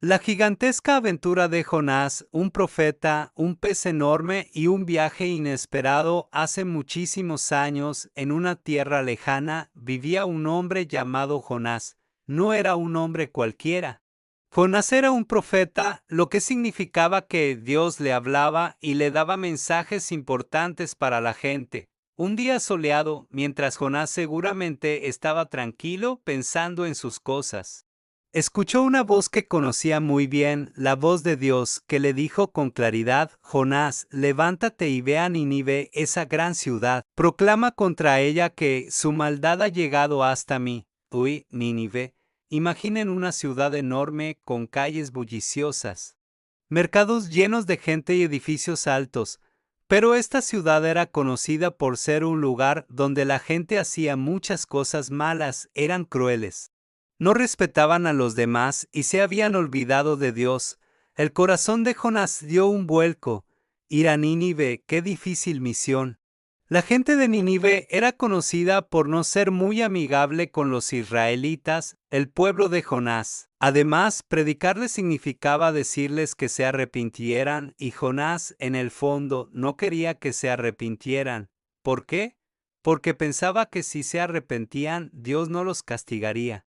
La gigantesca aventura de Jonás, un profeta, un pez enorme y un viaje inesperado. Hace muchísimos años, en una tierra lejana, vivía un hombre llamado Jonás. No era un hombre cualquiera. Jonás era un profeta, lo que significaba que Dios le hablaba y le daba mensajes importantes para la gente. Un día soleado, mientras Jonás seguramente estaba tranquilo pensando en sus cosas, escuchó una voz que conocía muy bien, la voz de Dios, que le dijo con claridad: Jonás, levántate y ve a Nínive, esa gran ciudad. Proclama contra ella que su maldad ha llegado hasta mí. Uy, Nínive. Imaginen una ciudad enorme con calles bulliciosas, mercados llenos de gente y edificios altos. Pero esta ciudad era conocida por ser un lugar donde la gente hacía muchas cosas malas, eran crueles. No respetaban a los demás y se habían olvidado de Dios. El corazón de Jonás dio un vuelco. Ir a Nínive, qué difícil misión. La gente de Nínive era conocida por no ser muy amigable con los israelitas, el pueblo de Jonás. Además, predicarles significaba decirles que se arrepintieran, y Jonás, en el fondo, no quería que se arrepintieran. ¿Por qué? Porque pensaba que si se arrepentían, Dios no los castigaría.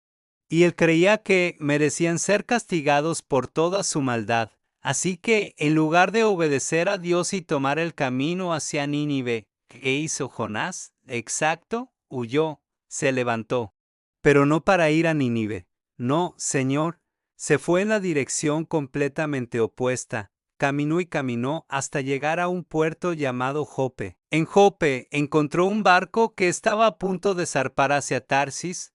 Y él creía que merecían ser castigados por toda su maldad. Así que, en lugar de obedecer a Dios y tomar el camino hacia Nínive, ¿qué hizo Jonás? Exacto, huyó, se levantó. Pero no para ir a Nínive. No, Señor. Se fue en la dirección completamente opuesta. Caminó y caminó hasta llegar a un puerto llamado Jope. En Jope encontró un barco que estaba a punto de zarpar hacia Tarsis.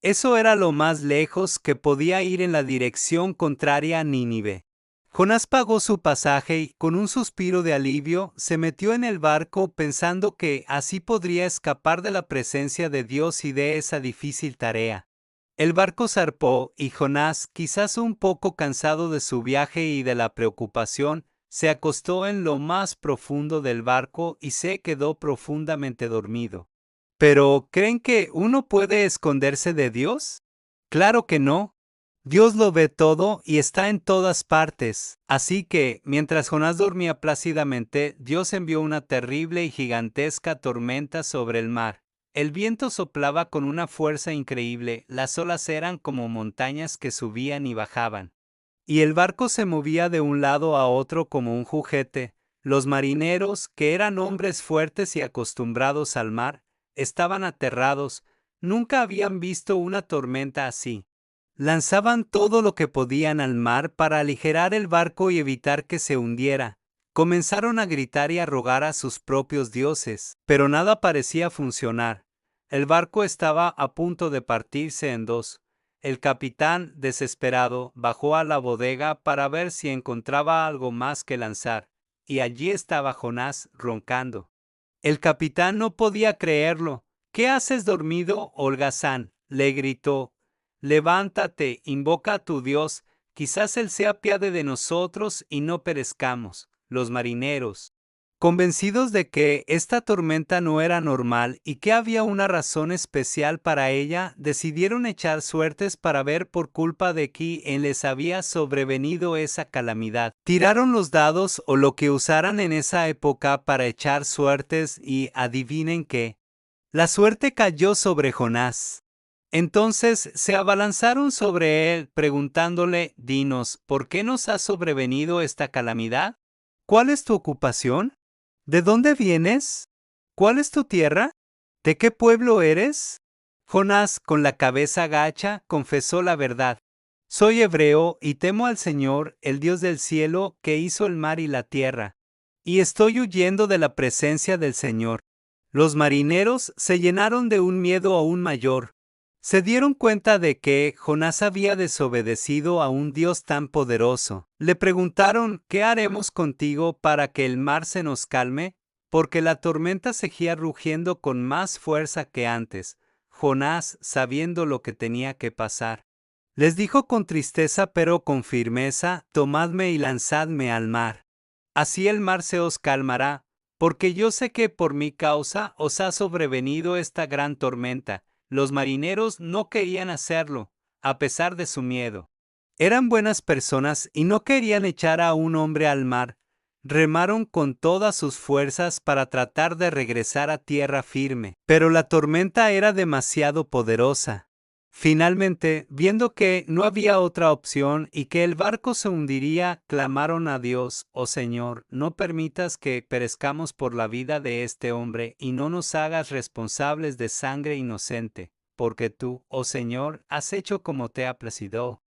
Eso era lo más lejos que podía ir en la dirección contraria a Nínive. Jonás pagó su pasaje y, con un suspiro de alivio, se metió en el barco pensando que así podría escapar de la presencia de Dios y de esa difícil tarea. El barco zarpó y Jonás, quizás un poco cansado de su viaje y de la preocupación, se acostó en lo más profundo del barco y se quedó profundamente dormido. Pero, ¿creen que uno puede esconderse de Dios? Claro que no. Dios lo ve todo y está en todas partes. Así que, mientras Jonás dormía plácidamente, Dios envió una terrible y gigantesca tormenta sobre el mar. El viento soplaba con una fuerza increíble, las olas eran como montañas que subían y bajaban. Y el barco se movía de un lado a otro como un juguete. Los marineros, que eran hombres fuertes y acostumbrados al mar, estaban aterrados. Nunca habían visto una tormenta así. Lanzaban todo lo que podían al mar para aligerar el barco y evitar que se hundiera. Comenzaron a gritar y a rogar a sus propios dioses, pero nada parecía funcionar. El barco estaba a punto de partirse en dos. El capitán, desesperado, bajó a la bodega para ver si encontraba algo más que lanzar, y allí estaba Jonás roncando. El capitán no podía creerlo. ¿Qué haces dormido, holgazán?, le gritó. Levántate, invoca a tu Dios, quizás Él se apiade de nosotros y no perezcamos. Los marineros, convencidos de que esta tormenta no era normal y que había una razón especial para ella, decidieron echar suertes para ver por culpa de quién les había sobrevenido esa calamidad. Tiraron los dados o lo que usaran en esa época para echar suertes y adivinen qué. La suerte cayó sobre Jonás. Entonces se abalanzaron sobre él preguntándole: Dinos, ¿por qué nos ha sobrevenido esta calamidad? ¿Cuál es tu ocupación? ¿De dónde vienes? ¿Cuál es tu tierra? ¿De qué pueblo eres? Jonás, con la cabeza gacha, confesó la verdad. Soy hebreo y temo al Señor, el Dios del cielo, que hizo el mar y la tierra. Y estoy huyendo de la presencia del Señor. Los marineros se llenaron de un miedo aún mayor. Se dieron cuenta de que Jonás había desobedecido a un Dios tan poderoso. Le preguntaron: ¿qué haremos contigo para que el mar se nos calme? Porque la tormenta seguía rugiendo con más fuerza que antes. Jonás, sabiendo lo que tenía que pasar, les dijo con tristeza pero con firmeza: tomadme y lanzadme al mar. Así el mar se os calmará, porque yo sé que por mi causa os ha sobrevenido esta gran tormenta. Los marineros no querían hacerlo, a pesar de su miedo. Eran buenas personas y no querían echar a un hombre al mar. Remaron con todas sus fuerzas para tratar de regresar a tierra firme, pero la tormenta era demasiado poderosa. Finalmente, viendo que no había otra opción y que el barco se hundiría, clamaron a Dios: «Oh Señor, no permitas que perezcamos por la vida de este hombre y no nos hagas responsables de sangre inocente, porque tú, oh Señor, has hecho como te ha placido».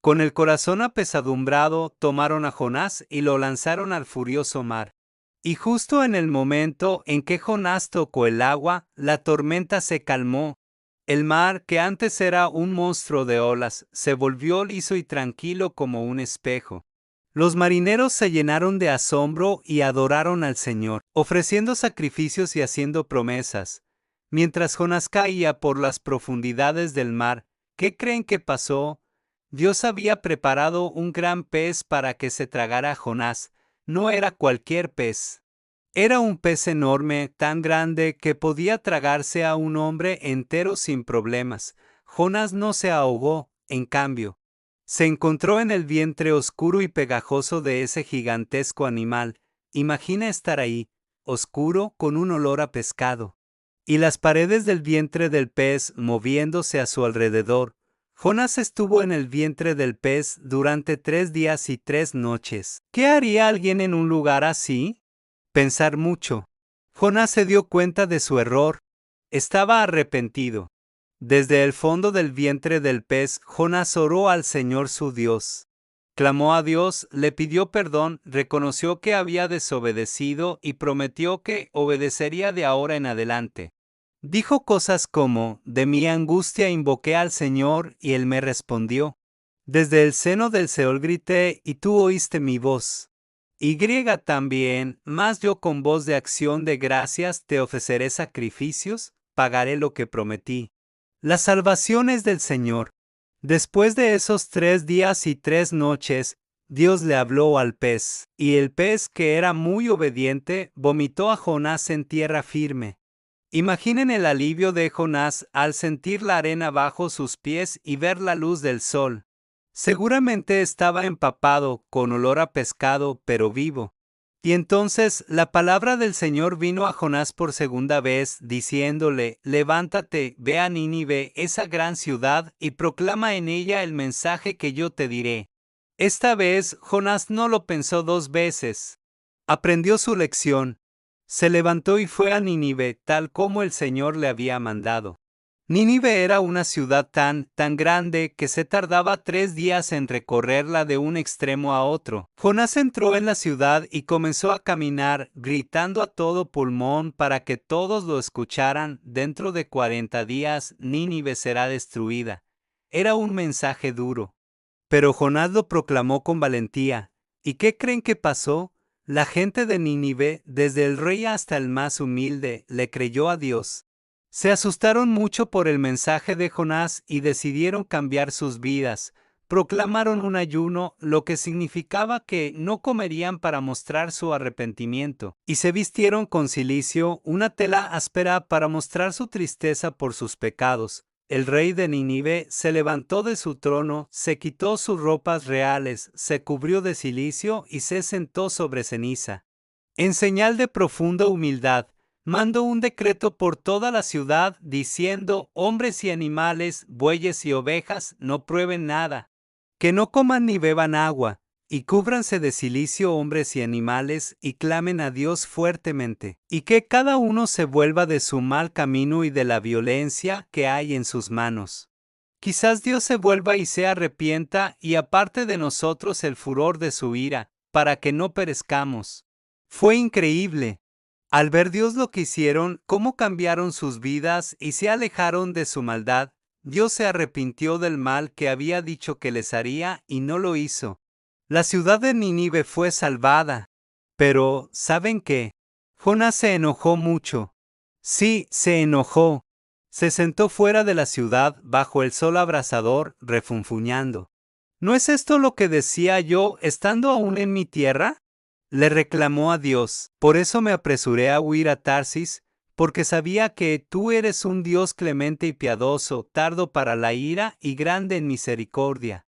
Con el corazón apesadumbrado, tomaron a Jonás y lo lanzaron al furioso mar. Y justo en el momento en que Jonás tocó el agua, la tormenta se calmó. El mar, que antes era un monstruo de olas, se volvió liso y tranquilo como un espejo. Los marineros se llenaron de asombro y adoraron al Señor, ofreciendo sacrificios y haciendo promesas. Mientras Jonás caía por las profundidades del mar, ¿qué creen que pasó? Dios había preparado un gran pez para que se tragara a Jonás. No era cualquier pez. Era un pez enorme, tan grande que podía tragarse a un hombre entero sin problemas. Jonás no se ahogó, en cambio. Se encontró en el vientre oscuro y pegajoso de ese gigantesco animal. Imagina estar ahí, oscuro, con un olor a pescado. Y las paredes del vientre del pez moviéndose a su alrededor. Jonás estuvo en el vientre del pez durante 3 días y 3 noches. ¿Qué haría alguien en un lugar así? Pensar mucho. Jonás se dio cuenta de su error. Estaba arrepentido. Desde el fondo del vientre del pez, Jonás oró al Señor su Dios. Clamó a Dios, le pidió perdón, reconoció que había desobedecido y prometió que obedecería de ahora en adelante. Dijo cosas como: «De mi angustia invoqué al Señor y Él me respondió. Desde el seno del Seol grité y tú oíste mi voz». Y también: «Mas yo con voz de acción de gracias te ofreceré sacrificios, pagaré lo que prometí». La salvación es del Señor. Después de esos 3 días y 3 noches, Dios le habló al pez, y el pez, que era muy obediente, vomitó a Jonás en tierra firme. Imaginen el alivio de Jonás al sentir la arena bajo sus pies y ver la luz del sol. Seguramente estaba empapado, con olor a pescado, pero vivo. Y entonces la palabra del Señor vino a Jonás por segunda vez, diciéndole: «Levántate, ve a Nínive, esa gran ciudad, y proclama en ella el mensaje que yo te diré». Esta vez Jonás no lo pensó 2 veces. Aprendió su lección. Se levantó y fue a Nínive, tal como el Señor le había mandado. Nínive era una ciudad tan grande que se tardaba 3 días en recorrerla de un extremo a otro. Jonás entró en la ciudad y comenzó a caminar, gritando a todo pulmón para que todos lo escucharan: «Dentro de 40 días Nínive será destruida». Era un mensaje duro. Pero Jonás lo proclamó con valentía. ¿Y qué creen que pasó? La gente de Nínive, desde el rey hasta el más humilde, le creyó a Dios. Se asustaron mucho por el mensaje de Jonás y decidieron cambiar sus vidas. Proclamaron un ayuno, lo que significaba que no comerían para mostrar su arrepentimiento, y se vistieron con cilicio, una tela áspera, para mostrar su tristeza por sus pecados. El rey de Nínive se levantó de su trono, se quitó sus ropas reales, se cubrió de cilicio y se sentó sobre ceniza. En señal de profunda humildad, mandó un decreto por toda la ciudad diciendo: «Hombres y animales, bueyes y ovejas, no prueben nada. Que no coman ni beban agua, y cúbranse de cilicio hombres y animales, y clamen a Dios fuertemente, y que cada uno se vuelva de su mal camino y de la violencia que hay en sus manos». Quizás Dios se vuelva y se arrepienta y aparte de nosotros el furor de su ira, para que no perezcamos. Fue increíble. Al ver Dios lo que hicieron, cómo cambiaron sus vidas y se alejaron de su maldad, Dios se arrepintió del mal que había dicho que les haría y no lo hizo. La ciudad de Nínive fue salvada. Pero, ¿saben qué? Jonás se enojó mucho. Sí, se enojó. Se sentó fuera de la ciudad, bajo el sol abrasador, refunfuñando. ¿No es esto lo que decía yo estando aún en mi tierra? Le reclamó a Dios: «Por eso me apresuré a huir a Tarsis, porque sabía que tú eres un Dios clemente y piadoso, tardo para la ira y grande en misericordia».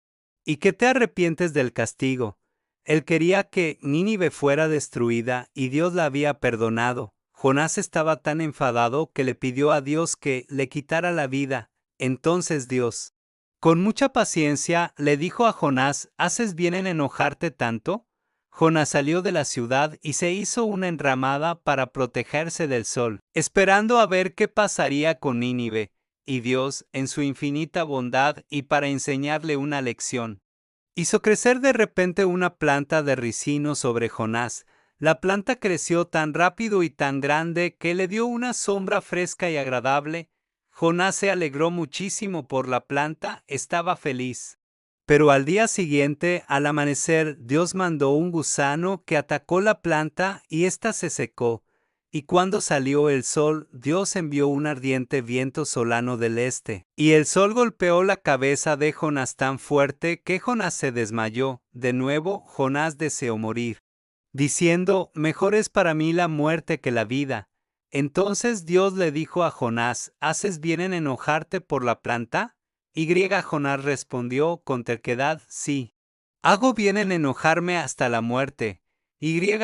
y que te arrepientes del castigo. Él quería que Nínive fuera destruida y Dios la había perdonado. Jonás estaba tan enfadado que le pidió a Dios que le quitara la vida. Entonces Dios, con mucha paciencia, le dijo a Jonás: ¿Haces bien en enojarte tanto? Jonás salió de la ciudad y se hizo una enramada para protegerse del sol, esperando a ver qué pasaría con Nínive. Y Dios, en su infinita bondad y para enseñarle una lección, hizo crecer de repente una planta de ricino sobre Jonás. La planta creció tan rápido y tan grande que le dio una sombra fresca y agradable. Jonás se alegró muchísimo por la planta, estaba feliz. Pero al día siguiente, al amanecer, Dios mandó un gusano que atacó la planta y ésta se secó. Y cuando salió el sol, Dios envió un ardiente viento solano del este. Y el sol golpeó la cabeza de Jonás tan fuerte que Jonás se desmayó. De nuevo, Jonás deseó morir, diciendo: mejor es para mí la muerte que la vida. Entonces Dios le dijo a Jonás: ¿Haces bien en enojarte por la planta? Jonás respondió con terquedad: sí. Hago bien en enojarme hasta la muerte.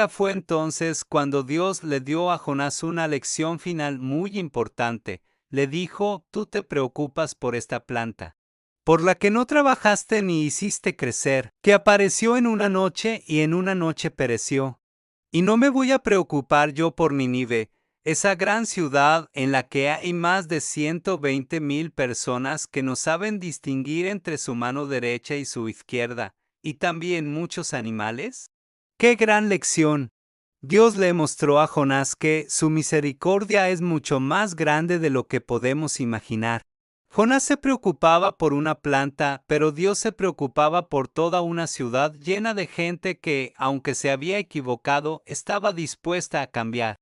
Fue entonces cuando Dios le dio a Jonás una lección final muy importante. Le dijo: tú te preocupas por esta planta, por la que no trabajaste ni hiciste crecer, que apareció en una noche y en una noche pereció. Y no me voy a preocupar yo por Nínive, esa gran ciudad en la que hay más de 120,000 personas que no saben distinguir entre su mano derecha y su izquierda, y también muchos animales. ¡Qué gran lección! Dios le mostró a Jonás que su misericordia es mucho más grande de lo que podemos imaginar. Jonás se preocupaba por una planta, pero Dios se preocupaba por toda una ciudad llena de gente que, aunque se había equivocado, estaba dispuesta a cambiar.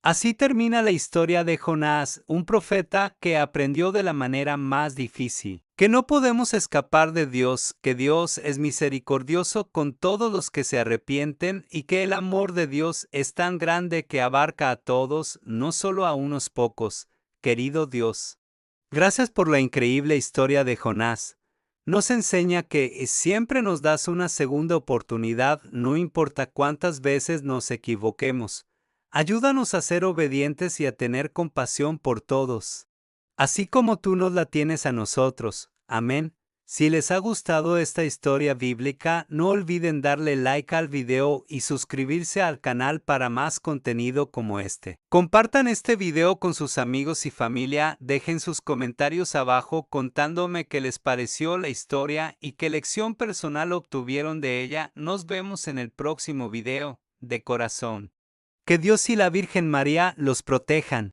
Así termina la historia de Jonás, un profeta que aprendió de la manera más difícil que no podemos escapar de Dios, que Dios es misericordioso con todos los que se arrepienten y que el amor de Dios es tan grande que abarca a todos, no solo a unos pocos. Querido Dios, gracias por la increíble historia de Jonás. Nos enseña que siempre nos das una segunda oportunidad, no importa cuántas veces nos equivoquemos. Ayúdanos a ser obedientes y a tener compasión por todos, así como tú nos la tienes a nosotros. Amén. Si les ha gustado esta historia bíblica, no olviden darle like al video y suscribirse al canal para más contenido como este. Compartan este video con sus amigos y familia, dejen sus comentarios abajo contándome qué les pareció la historia y qué lección personal obtuvieron de ella. Nos vemos en el próximo video. De corazón. Que Dios y la Virgen María los protejan.